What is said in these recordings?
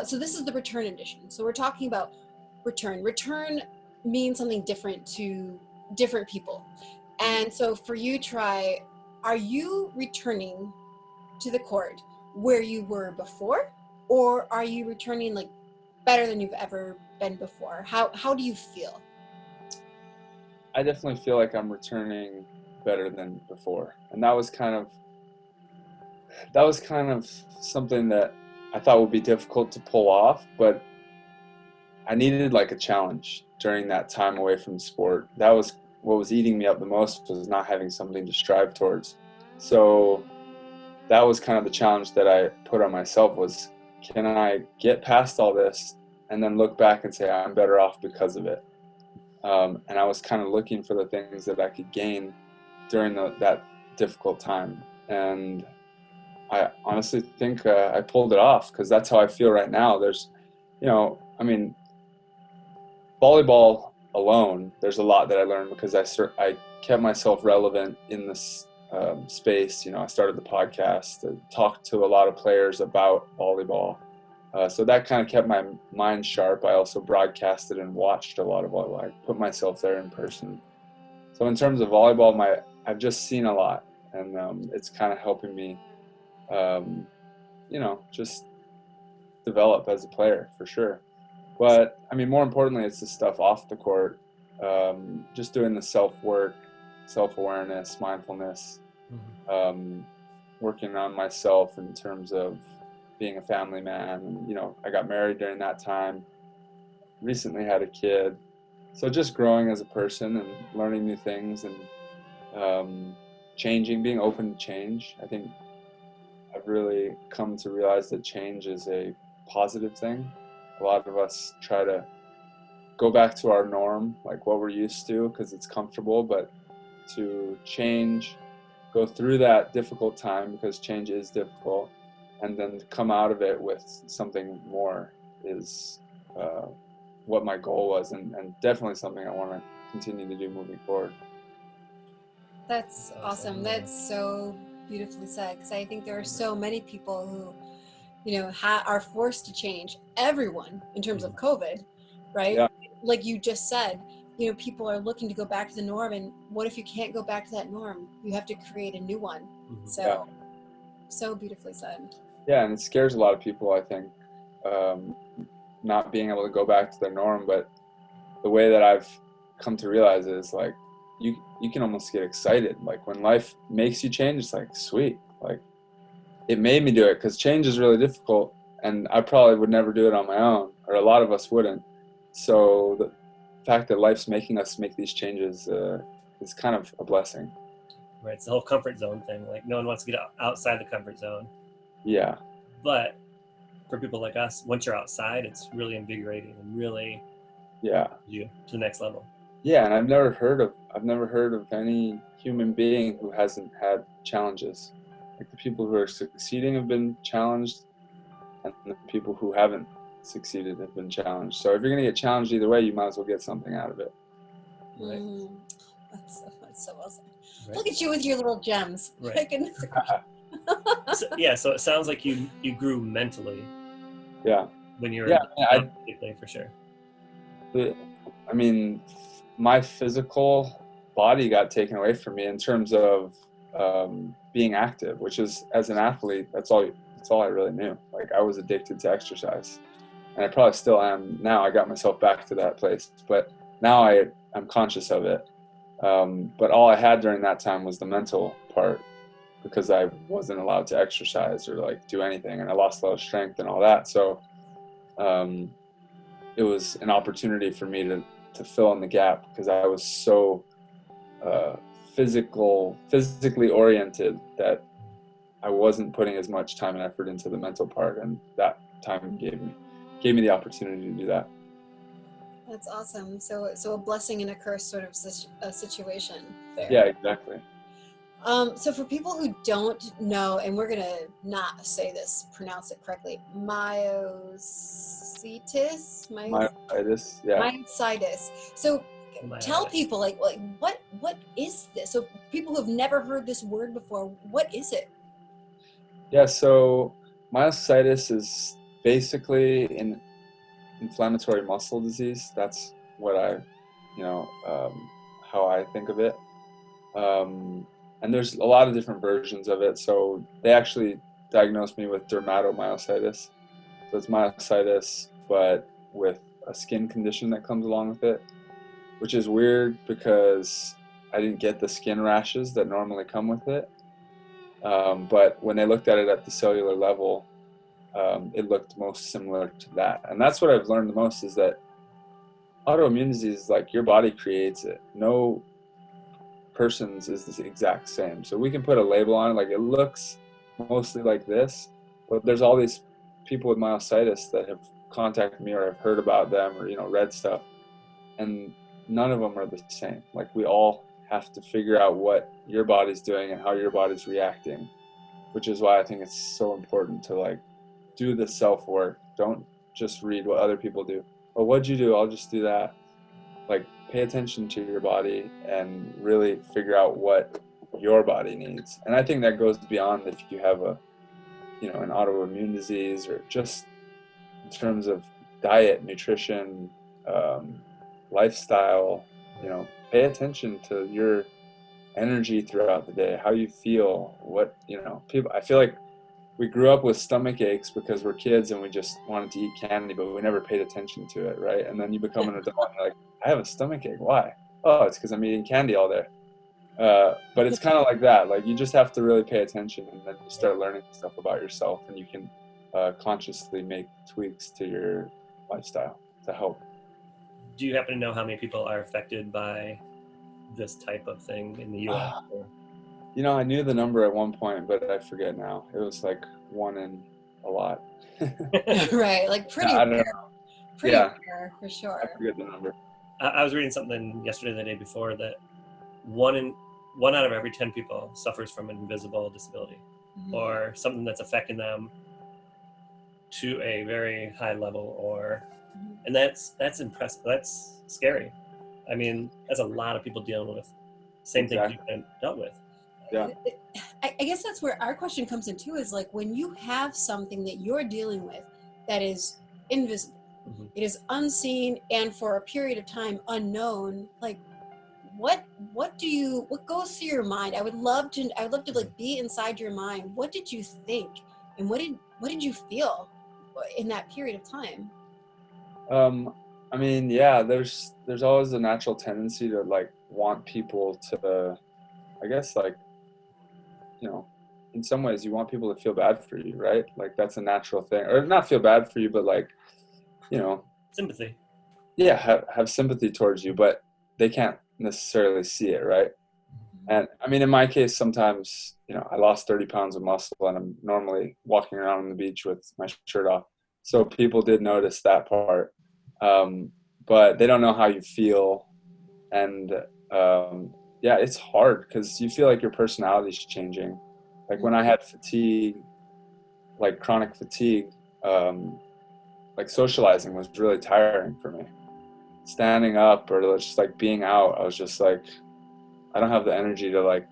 so this is the return edition. So we're talking about return. Return means something different to different people. And so for you, Tri, are you returning to the court where you were before, or are you returning like better than you've ever been before? How do you feel? I definitely feel like I'm returning better than before. And that was kind of something that I thought would be difficult to pull off, but I needed like a challenge during that time away from the sport. That was what was eating me up the most, was not having something to strive towards. So that was kind of the challenge that I put on myself, was, can I get past all this and then look back and say I'm better off because of it? And I was kind of looking for the things that I could gain during that difficult time. And I honestly think I pulled it off, because that's how I feel right now. There's, I mean, volleyball alone, there's a lot that I learned because I kept myself relevant in this space. I started the podcast, talked to a lot of players about volleyball. So that kind of kept my mind sharp. I also broadcasted and watched a lot of volleyball. I put myself there in person. So in terms of volleyball, I've just seen a lot, and it's kind of helping me, just develop as a player, for sure. But I mean, more importantly, it's the stuff off the court, just doing the self-work, self-awareness, mindfulness, working on myself in terms of being a family man. And, I got married during that time, recently had a kid. So just growing as a person and learning new things, and changing, being open to change. I think I've really come to realize that change is a positive thing. A lot of us try to go back to our norm, like what we're used to, because it's comfortable, but to change, go through that difficult time, because change is difficult, and then to come out of it with something more is what my goal was, and definitely something I want to continue to do moving forward. That's awesome. That's so beautifully said, because I think there are so many people who, are forced to change. Everyone, in terms of COVID, right? Yeah. Like you just said, people are looking to go back to the norm, and what if you can't go back to that norm? You have to create a new one. So, so beautifully said. Yeah, and it scares a lot of people, I think, not being able to go back to their norm. But the way that I've come to realize it is, like, you can almost get excited. Like, when life makes you change, it's like, sweet. Like, it made me do it, because change is really difficult, and I probably would never do it on my own, or a lot of us wouldn't. So the fact that life's making us make these changes is kind of a blessing. Right, it's the whole comfort zone thing. Like, no one wants to get outside the comfort zone. Yeah. But for people like us, once you're outside, it's really invigorating and really you to the next level. Yeah, and I've never heard of any human being who hasn't had challenges. Like, the people who are succeeding have been challenged, and the people who haven't succeeded have been challenged. So if you're going to get challenged either way, you might as well get something out of it. Right. That's so awesome. Right. Look at you with your little gems. Right. My goodness. So it sounds like you grew mentally. Yeah. When you were playing, for sure. I mean, my physical body got taken away from me in terms of being active, which is, as an athlete, that's all I really knew. Like, I was addicted to exercise, and I probably still am now. I got myself back to that place, but now I'm conscious of it. But all I had during that time was the mental part, because I wasn't allowed to exercise or like do anything, and I lost a lot of strength and all that. So it was an opportunity for me to fill in the gap, because I was so physically oriented that I wasn't putting as much time and effort into the mental part, and that time gave me the opportunity to do that. That's awesome. So a blessing and a curse sort of situation there. Yeah, exactly. So for people who don't know, and we're gonna not pronounce it correctly, myositis. Myositis, yeah. Myositis. So tell people, like what is this? So people who have never heard this word before, what is it? Yeah, so myositis is basically in inflammatory muscle disease. That's what how I think of it. And there's a lot of different versions of it. So they actually diagnosed me with dermatomyositis. So it's myositis, but with a skin condition that comes along with it, which is weird because I didn't get the skin rashes that normally come with it. But when they looked at it at the cellular level, it looked most similar to that. And that's what I've learned the most, is that autoimmune disease is like your body creates it. No person's is the exact same. So we can put a label on it, like it looks mostly like this, but there's all these people with myositis that have contacted me, or I've heard about them, or read stuff, and none of them are the same. Like we all have to figure out what your body's doing and how your body's reacting, which is why I think it's so important to like do the self work. Don't just read what other people do. Oh, what'd you do? I'll just do that. Like pay attention to your body and really figure out what your body needs. And I think that goes beyond if you have an autoimmune disease, or just in terms of diet, nutrition, lifestyle. Pay attention to your energy throughout the day, how you feel, what people. I feel like we grew up with stomach aches because we're kids and we just wanted to eat candy, but we never paid attention to it, right? And then you become an adult and you're like, I have a stomach ache. Why? Oh, it's because I'm eating candy all day. But it's kind of like that. Like you just have to really pay attention, and then you start learning stuff about yourself, and you can consciously make tweaks to your lifestyle to help. Do you happen to know how many people are affected by this type of thing in the U.S.? I knew the number at one point, but I forget now. It was like 1 in a lot. Right, like pretty rare. Pretty rare, for sure. I forget the number. I was reading something yesterday or the day before that one out of every 10 people suffers from an invisible disability, or something that's affecting them to a very high level, and that's impressive. That's scary. I mean, that's a lot of people dealing with same thing you've been dealt with. Yeah. I guess that's where our question comes in too, is like when you have something that you're dealing with that is invisible, it is unseen, and for a period of time unknown, like what goes through your mind? I would love to like be inside your mind. What did you think, and what did you feel in that period of time? I mean, yeah, there's always a natural tendency to like want people to, I guess, like, in some ways you want people to feel bad for you, right? Like that's a natural thing, or not feel bad for you, but like, sympathy. Yeah, have sympathy towards you, but they can't necessarily see it, right? And I mean, in my case, sometimes, I lost 30 pounds of muscle, and I'm normally walking around on the beach with my shirt off. So people did notice that part. But they don't know how you feel. And yeah, it's hard because you feel like your personality is changing. Like when I had fatigue, like chronic fatigue, like socializing was really tiring for me. Standing up or just like being out, I was just like, I don't have the energy to like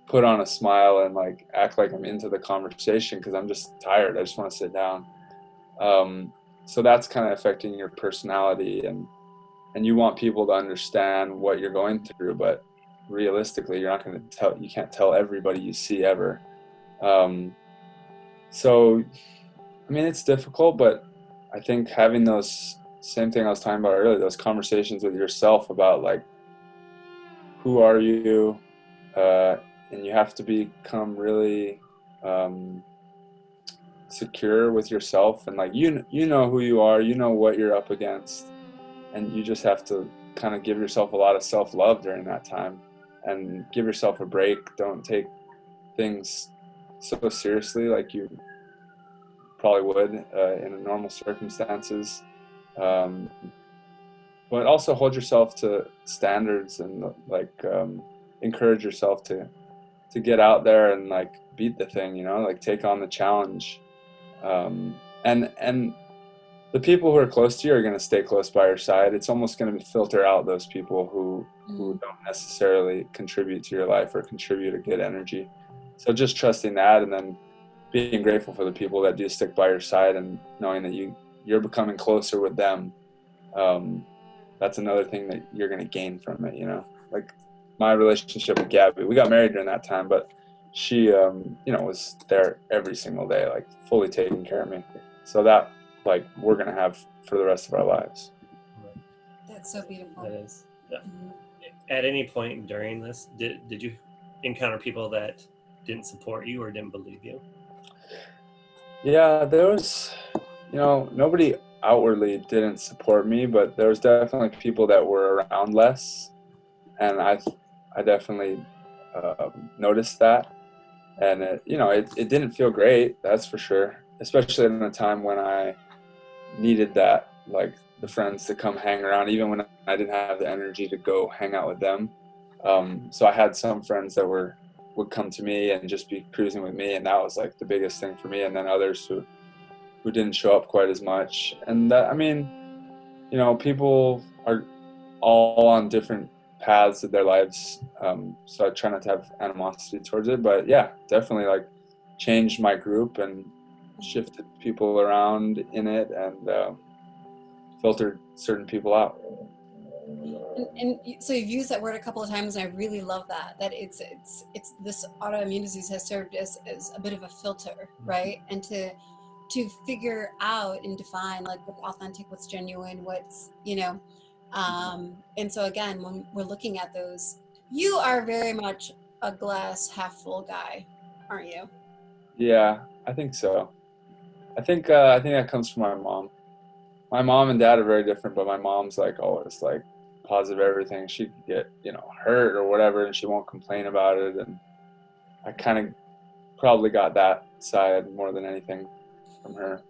put on a smile and like act like I'm into the conversation because I'm just tired. I just want to sit down. So that's kind of affecting your personality, and you want people to understand what you're going through, but realistically, you're not going to tell. You can't tell everybody you see ever. So, I mean, it's difficult, but I think having those same thing I was talking about earlier, those conversations with yourself about like, who are you? And you have to become really secure with yourself, and like you know who you are, you know what you're up against, and you just have to kind of give yourself a lot of self-love during that time and give yourself a break. Don't take things so seriously like you probably would in normal circumstances, but also hold yourself to standards and like encourage yourself to get out there and like beat the thing, like take on the challenge. And the people who are close to you are going to stay close by your side. It's almost going to filter out those people who don't necessarily contribute to your life or contribute a good energy. So just trusting that, and then being grateful for the people that do stick by your side, and knowing that you're becoming closer with them. That's another thing that you're going to gain from it, you know. Like my relationship with Gabby, we got married during that time, but she, you know, was there every single day, like fully taking care of me. So that, like, we're going to have for the rest of our lives. That's so beautiful. That is. Yeah. At any point during this, did you encounter people that didn't support you or didn't believe you? Yeah, there was, you know, nobody outwardly didn't support me, but there was definitely people that were around less, and I definitely noticed that, and it didn't feel great, that's for sure, especially in a time when I needed that, like the friends to come hang around, even when I didn't have the energy to go hang out with them. So I had some friends that would come to me and just be cruising with me, and that was like the biggest thing for me. And then others who didn't show up quite as much. And that, I mean, you know, people are all on different paths of their lives. So I try not to have animosity towards it, but yeah, definitely like changed my group and shifted people around in it, and filtered certain people out. And so you've used that word a couple of times, and I really love that it's this autoimmune disease has served as a bit of a filter, right? And to figure out and define like what's authentic, what's genuine, what's, you know, and so again, when we're looking at those, you are very much a glass half full guy, aren't you? Yeah, I think so. I think that comes from my mom. My mom and dad are very different, but my mom's like always like positive everything. She could get, you know, hurt or whatever, and she won't complain about it. And I kind of probably got that side more than anything from her.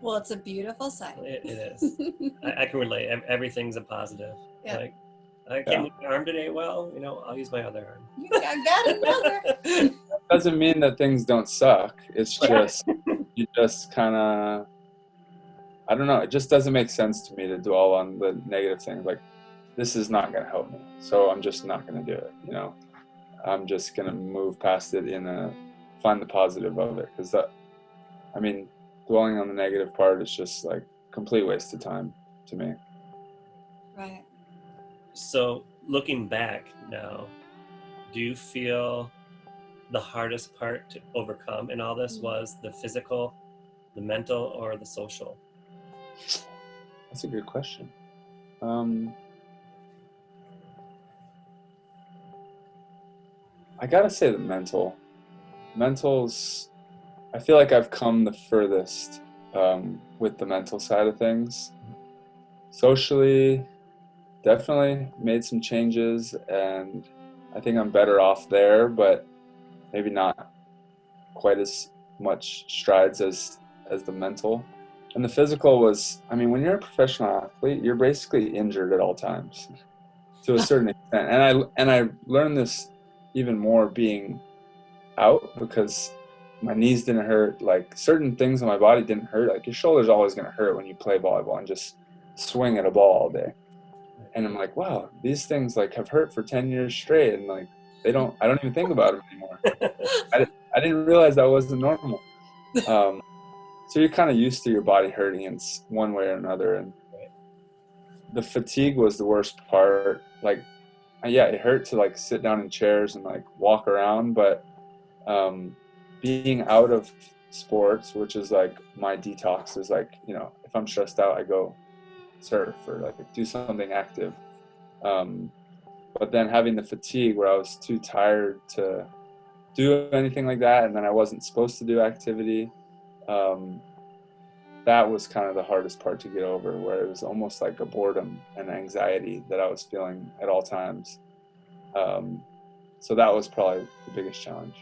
Well, it's a beautiful side. It is. I can relate. Everything's a positive. Yeah. Like, I can't move my arm today. Well, you know, I'll use my other arm. I got it, brother. It doesn't mean that things don't suck. It's just, you just kind of, I don't know. It just doesn't make sense to me to dwell on the negative things. Like, this is not going to help me, so I'm just not going to do it. You know, I'm just going to move past it find the positive of it. Because I mean, dwelling on the negative part is just like complete waste of time to me. Right. So looking back now, do you feel the hardest part to overcome in all this was the physical, the mental, or the social? That's a good question. I gotta say the mentals. I feel like I've come the furthest with the mental side of things. Socially, definitely made some changes, and I think I'm better off there, but maybe not quite as much strides as the mental. And the physical was, I mean, when you're a professional athlete, you're basically injured at all times to a certain extent. And I learned this even more being out, because my knees didn't hurt, like certain things on my body didn't hurt. Like your shoulder's always going to hurt when you play volleyball and just swing at a ball all day. And I'm like, wow, these things like have hurt for 10 years straight, and like I don't even think about them anymore. I didn't realize that wasn't normal. So you're kind of used to your body hurting in one way or another, and the fatigue was the worst part. Like, yeah, it hurt to like sit down in chairs and like walk around, but being out of sports, which is like my detox, is like, you know, if I'm stressed out, I go surf or like do something active. But then having the fatigue where I was too tired to do anything like that, and then I wasn't supposed to do activity, that was kind of the hardest part to get over, where it was almost like a boredom and anxiety that I was feeling at all times. So that was probably the biggest challenge.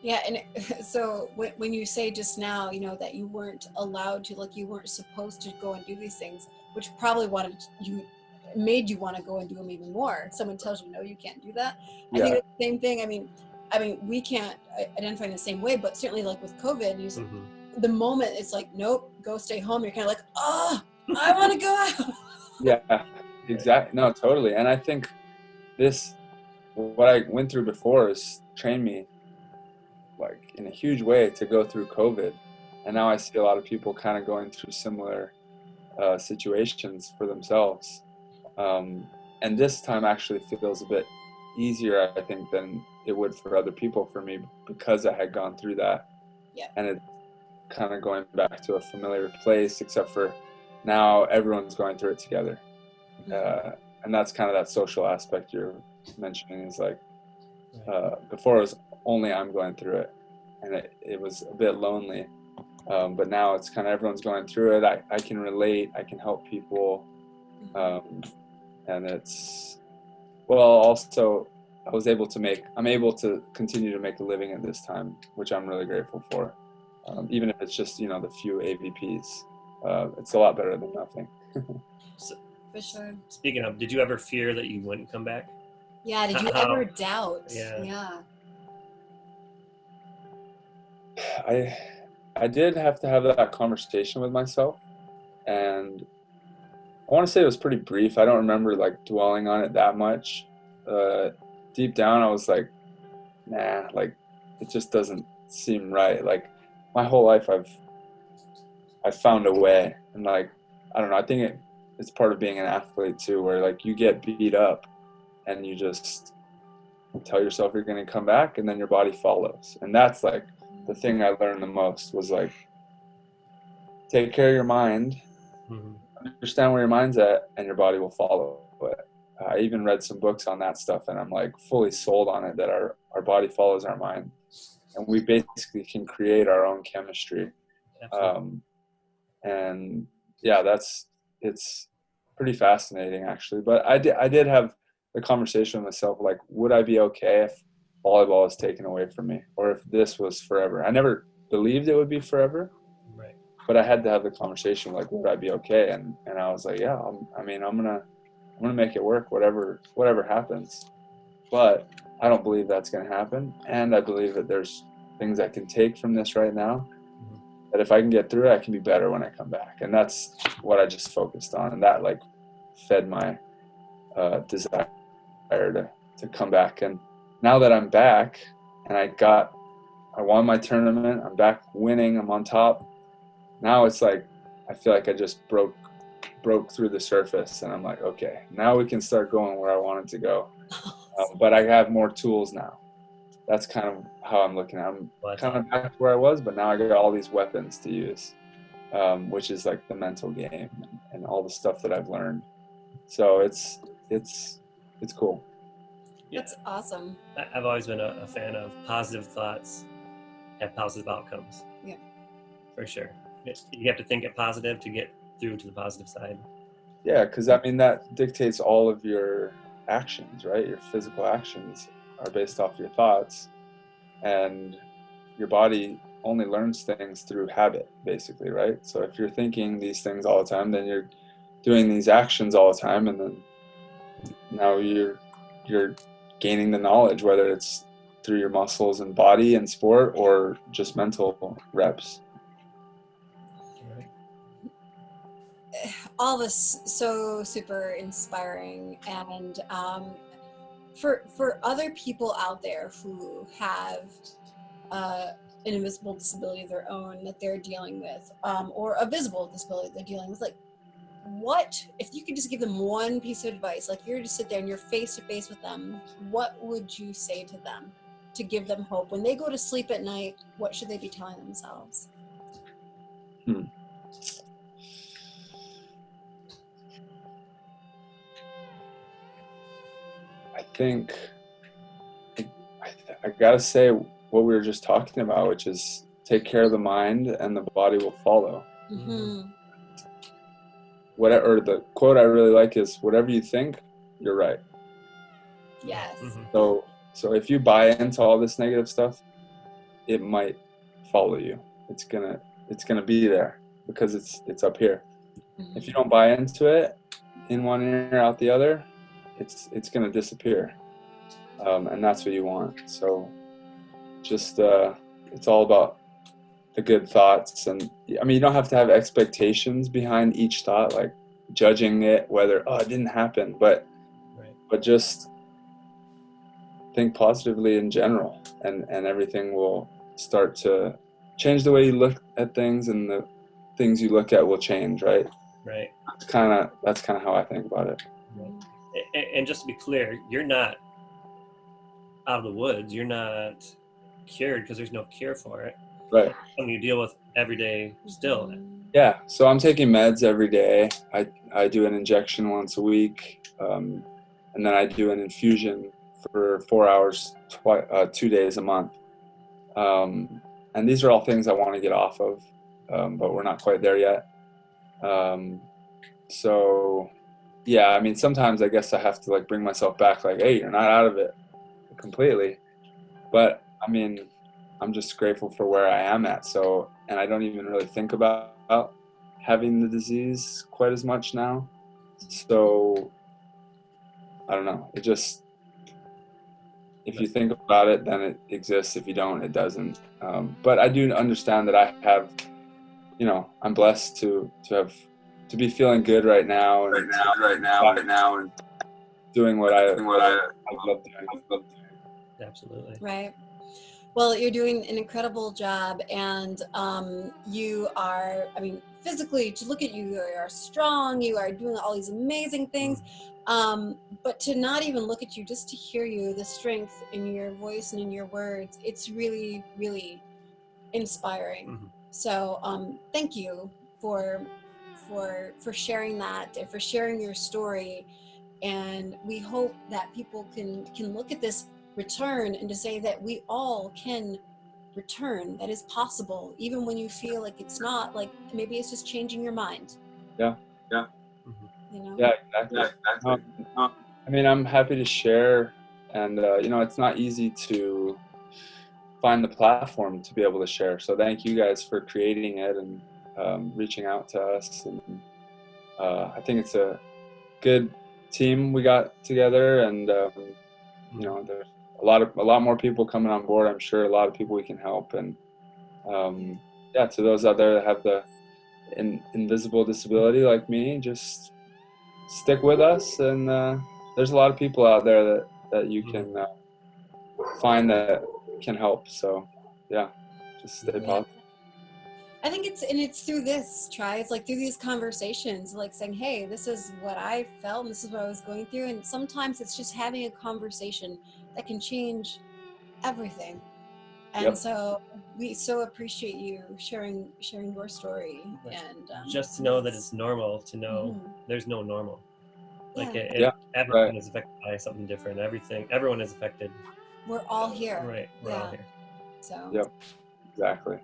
Yeah, and so when you say just now, you know, that you weren't allowed to, like you weren't supposed to go and do these things, which probably made you want to go and do them even more. Someone tells you, no, you can't do that. Yeah. I think it's the same thing. I mean, we can't identify in the same way, but certainly like with COVID, the moment it's like, nope, go stay home. You're kind of like, oh, I want to go out. Yeah, exactly. No, totally. And I think what I went through before has trained me like in a huge way to go through COVID. And now I see a lot of people kind of going through similar situations for themselves. And this time actually feels a bit easier, I think, than it would for other people for me, because I had gone through that. Yeah. And it's kind of going back to a familiar place, except for now everyone's going through it together. And that's kind of that social aspect you're mentioning, is like, before it was only I'm going through it, and it was a bit lonely. But now it's kind of everyone's going through it. I can relate, I can help people. And it's, well, also I'm able to continue to make a living at this time, which I'm really grateful for. Even if it's just, the few AVPs, it's a lot better than nothing. So, For sure. speaking of, did you ever fear that you wouldn't come back? Yeah, did you ever doubt? Yeah. I did have to have that conversation with myself, and I want to say it was pretty brief. I don't remember like dwelling on it that much. Deep down, I was like, nah, like it just doesn't seem right. Like my whole life, I've found a way, and like I don't know. I think it's part of being an athlete too, where like you get beat up, and you just tell yourself you're going to come back, and then your body follows. And that's like the thing I learned the most, was like, take care of your mind, understand where your mind's at, and your body will follow it. I even read some books on that stuff, and I'm like fully sold on it, that our body follows our mind, and we basically can create our own chemistry. And yeah, it's pretty fascinating actually. But I did have the conversation with myself, like, would I be okay if volleyball was taken away from me, or if this was forever? I never believed it would be forever, Right. but I had to have the conversation, like, would I be okay? And I was like, yeah, I'm gonna make it work, whatever happens. But I don't believe that's gonna happen, and I believe that there's things I can take from this right now, that if I can get through it, I can be better when I come back. And that's what I just focused on, and that like fed my desire to come back. And now that I'm back, and I won my tournament, I'm back winning, I'm on top. Now it's like, I feel like I just broke through the surface, and I'm like, okay, now we can start going where I wanted to go. But I have more tools now. That's kind of how I'm looking at it. I'm kind of back where I was, but now I got all these weapons to use, which is like the mental game and all the stuff that I've learned. So it's cool. That's awesome. I've always been a fan of positive thoughts have positive outcomes. Yeah. For sure. You have to think it positive to get through to the positive side. Yeah, because I mean, that dictates all of your actions, right? Your physical actions are based off your thoughts, and your body only learns things through habit, basically, right? So if you're thinking these things all the time, then you're doing these actions all the time, and then now you're gaining the knowledge, whether it's through your muscles and body and sport, or just mental reps. All this so super inspiring. And for other people out there who have an invisible disability of their own that they're dealing with, or a visible disability they're dealing with, like, what if you could just give them one piece of advice, like you're to sit there and you're face to face with them, what would you say to them to give them hope when they go to sleep at night? What should they be telling themselves? I think I gotta say what we were just talking about, which is take care of the mind and the body will follow. Or the quote I really like is, whatever you think, you're right. Yes. So if you buy into all this negative stuff, it might follow you. It's gonna be there because it's up here. If you don't buy into it, in one ear out the other, it's gonna disappear, and that's what you want. So just it's all about the good thoughts. And I mean, you don't have to have expectations behind each thought, like judging it whether it didn't happen, but just think positively in general, and everything will start to change the way you look at things, and the things you look at will change, right? Right. That's kind of how I think about it. Right. And just to be clear, you're not out of the woods. You're not cured, because there's no cure for it. Right. Something you deal with every day still. Yeah. So I'm taking meds every day. I do an injection once a week, and then I do an infusion for 4 hours, 2 days a month. And these are all things I want to get off of, but we're not quite there yet. So yeah, I mean, sometimes I guess I have to like bring myself back, like, hey, you're not out of it completely. But I mean, I'm just grateful for where I am at. So, and I don't even really think about having the disease quite as much now. So I don't know. It just, if you think about it, then it exists. If you don't, it doesn't. But I do understand that I have, you know, I'm blessed to be feeling good right now, and and doing what I love doing. Absolutely. Right. Well, you're doing an incredible job, and you are, I mean, physically, to look at you, you are strong, you are doing all these amazing things, but to not even look at you, just to hear you, the strength in your voice and in your words, it's really, really inspiring. So thank you for sharing that, and for sharing your story. And we hope that people can look at this return and to say that we all can return, that is possible, even when you feel like it's not, like maybe it's just changing your mind. Yeah. You know? Yeah, exactly. I mean, I'm happy to share, and you know, it's not easy to find the platform to be able to share. So thank you guys for creating it and reaching out to us. And I think it's a good team we got together, and you know, there's a lot more people coming on board. I'm sure a lot of people we can help, and yeah, to those out there that have the invisible disability like me, just stick with us. And there's a lot of people out there that you can find that can help. So yeah, just stay positive. I think it's through this, it's like through these conversations, like saying, hey, this is what I felt, and this is what I was going through. And sometimes it's just having a conversation that can change everything. And so we so appreciate you sharing your story. And just to know that it's normal to know there's no normal. Like everyone is affected by something different. Everyone is affected. We're all here. Right. We're all here. So yep, exactly.